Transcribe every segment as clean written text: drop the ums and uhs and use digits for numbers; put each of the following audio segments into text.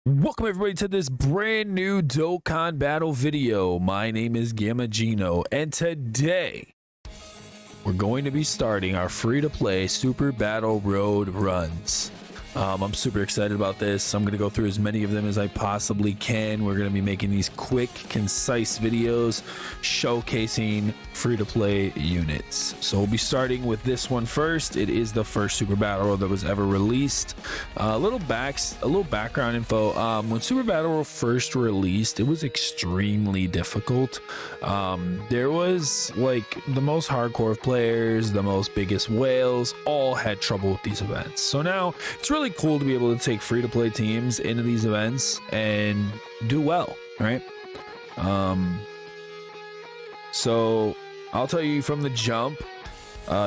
Welcome everybody to this brand new Dokkan battle video. My name is Gamagino, and today we're going to be starting our free-to-play Super Battle Road runs. I'm super excited about this. I'm going to go through as many of them as I possibly can. We're going to be making these quick, concise videos showcasing free-to-play units. So we'll be starting with this one first. It is the first Super Battle Road that was ever released. A little background info. When Super Battle Road first released, it was extremely difficult. There was like the most hardcore of players, the most biggest whales, all had trouble with these events. So now it's really cool to be able to take free-to-play teams into these events and do well, right? So I'll tell you from the jump,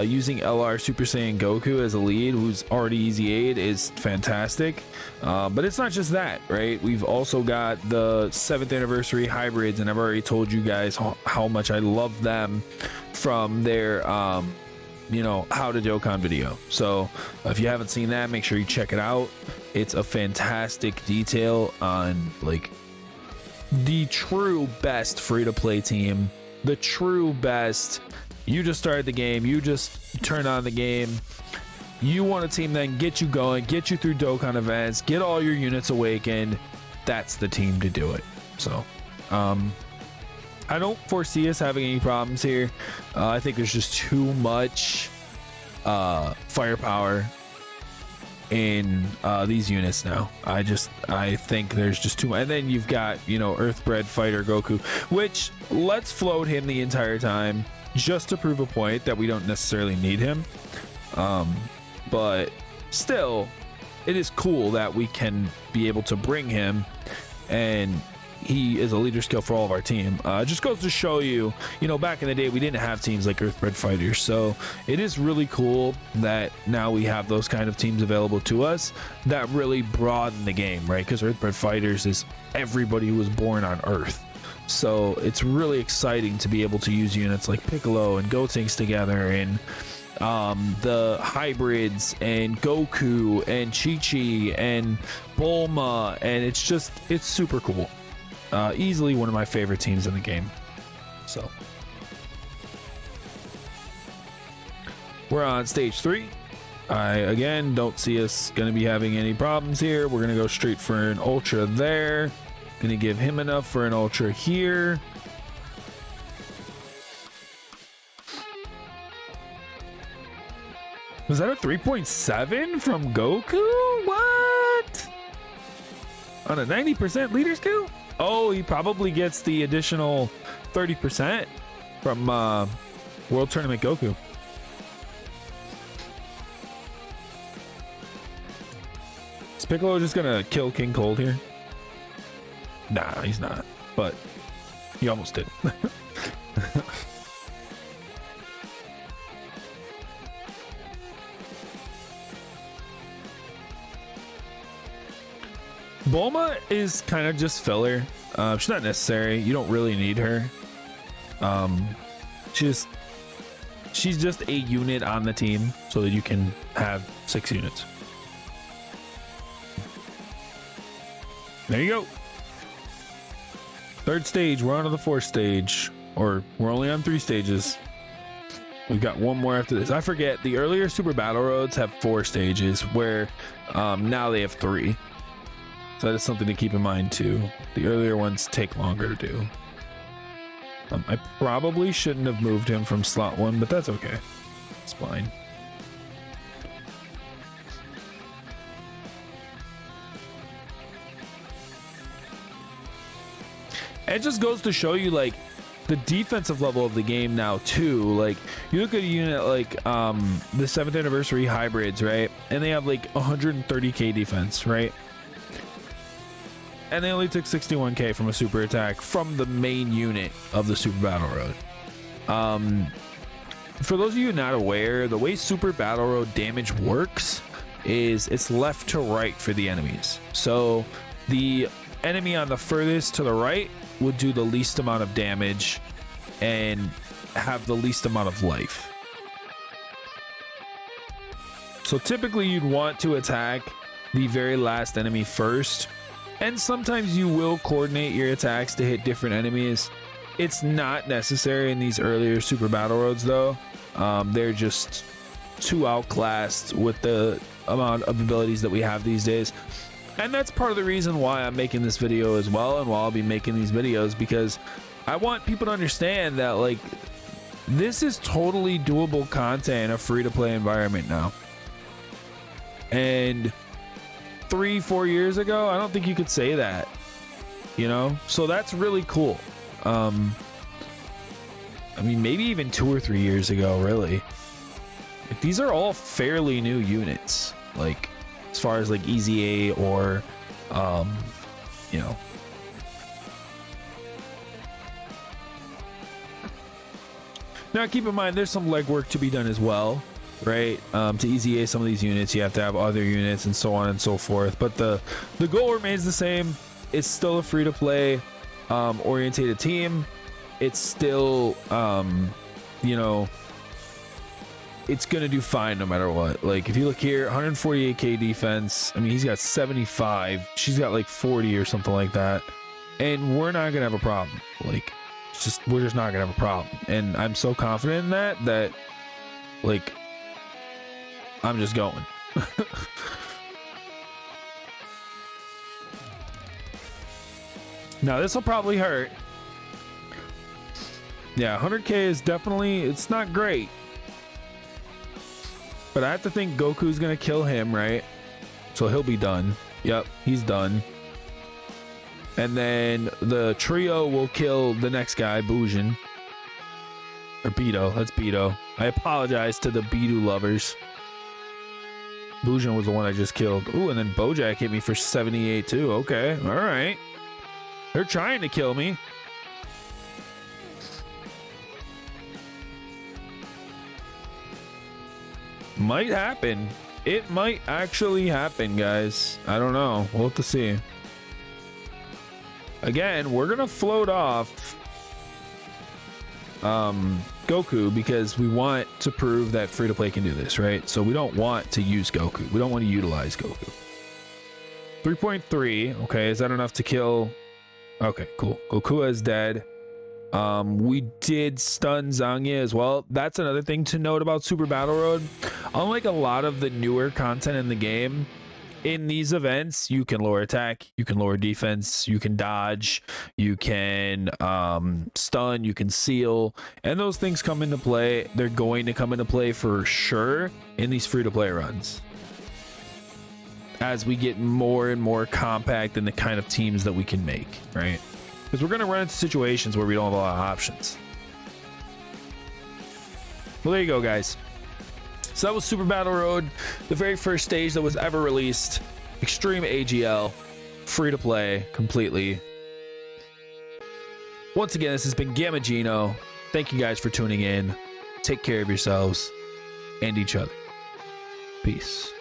using LR Super Saiyan Goku as a lead, who's already easy 8, is fantastic. But it's not just that, right? We've also got the 7th anniversary hybrids, and I've already told you guys how much I love them from their how to Dokkan video. So if you haven't seen that, make sure you check it out. It's a fantastic detail on like the true best free-to-play team, the true best. You just started the game, you just turn on the game, you want a team that can get you going, get you through Dokkan events, get all your units awakened. That's the team to do it. So I don't foresee us having any problems here. I think there's just too much firepower in these units now. I think there's just too much. And then you've got, Earthbred Fighter Goku, which let's float him the entire time just to prove a point that we don't necessarily need him. But still, it is cool that we can be able to bring him, and he is a leader skill for all of our team. It just goes to show you, back in the day, we didn't have teams like Earthbred Fighters. So it is really cool that now we have those kind of teams available to us that really broaden the game, right? Because Earthbred Fighters is everybody who was born on Earth. So it's really exciting to be able to use units like Piccolo and Gotenks together, and the hybrids and Goku and Chi-Chi and Bulma, and it's super cool. Easily one of my favorite teams in the game. So we're on stage 3. I again don't see us going to be having any problems here. We're going to go straight for an ultra there. Going to give him enough for an ultra here. Was that a 3.7 from Goku? What? On a 90% leader skill? Oh, he probably gets the additional 30% from World Tournament Goku. Is Piccolo just gonna kill King Cold here? Nah, he's not, but he almost did. Bulma is kind of just filler. She's not necessary. You don't really need her. She's just a unit on the team so that you can have 6 units. There you go. 3rd stage. We're on to the 4th stage, or we're only on 3 stages. We've got one more after this. I forget, the earlier Super Battle Roads have 4 stages, where now they have 3. So that is something to keep in mind too. The earlier ones take longer to do. I probably shouldn't have moved him from slot 1, but that's okay. It's fine. It just goes to show you like the defensive level of the game now too. Like you look at a unit like the 7th anniversary hybrids, right? And they have like 130k defense, right? And they only took 61k from a super attack from the main unit of the Super Battle Road. For those of you not aware, the way Super Battle Road damage works is it's left to right for the enemies. So the enemy on the furthest to the right would do the least amount of damage and have the least amount of life. So typically you'd want to attack the very last enemy first And sometimes you will coordinate your attacks to hit different enemies. It's not necessary in these earlier Super Battle Roads though. They're just too outclassed with the amount of abilities that we have these days. And that's part of the reason why I'm making this video as well, and why I'll be making these videos, because I want people to understand that like this is totally doable content in a free-to-play environment now. And 3-4 years ago, I don't think you could say that, you know? So that's really cool. I mean, maybe even 2 or 3 years ago, really. Like, these are all fairly new units, like as far as like Easy A or you know. Now keep in mind there's some legwork to be done as well, right? To Easy A some of these units you have to have other units and so on and so forth, but the goal remains the same. It's still a free-to-play orientated team. It's still you know, it's gonna do fine no matter what. Like if you look here, 148k defense. I mean, he's got 75, she's got like 40 or something like that, and we're not gonna have a problem. Like it's just, we're just not gonna have a problem. And I'm so confident in that like I'm just going. Now this will probably hurt. Yeah, 100k is definitely, it's not great, but I have to think Goku's gonna kill him, right? So he'll be done. Yep, he's done. And then the trio will kill the next guy, Bujin. Or Beto, that's Beto. I apologize to the Beto lovers. Bujin was the one I just killed. Ooh, and then Bojack hit me for 78 too. Okay, all right. They're trying to kill me. Might happen. It might actually happen, guys. I don't know. We'll have to see. Again, we're gonna float off Goku because we want to prove that free-to-play can do this, right? So we don't want to use Goku. We don't want to utilize Goku. 3.3. Okay, is that enough to kill? Okay, cool. Goku is dead. We did stun Zangya as well. That's another thing to note about Super Battle Road. Unlike a lot of the newer content in the game, in these events you can lower attack, you can lower defense, you can dodge, you can stun, you can seal, and those things come into play. They're going to come into play for sure in these free-to-play runs as we get more and more compact in the kind of teams that we can make, right? Because we're going to run into situations where we don't have a lot of options. Well, there you go, guys. So that was Super Battle Road, the very first stage that was ever released. Extreme AGL, free to play completely. Once again, this has been Gamma Gino. Thank you guys for tuning in. Take care of yourselves and each other. Peace.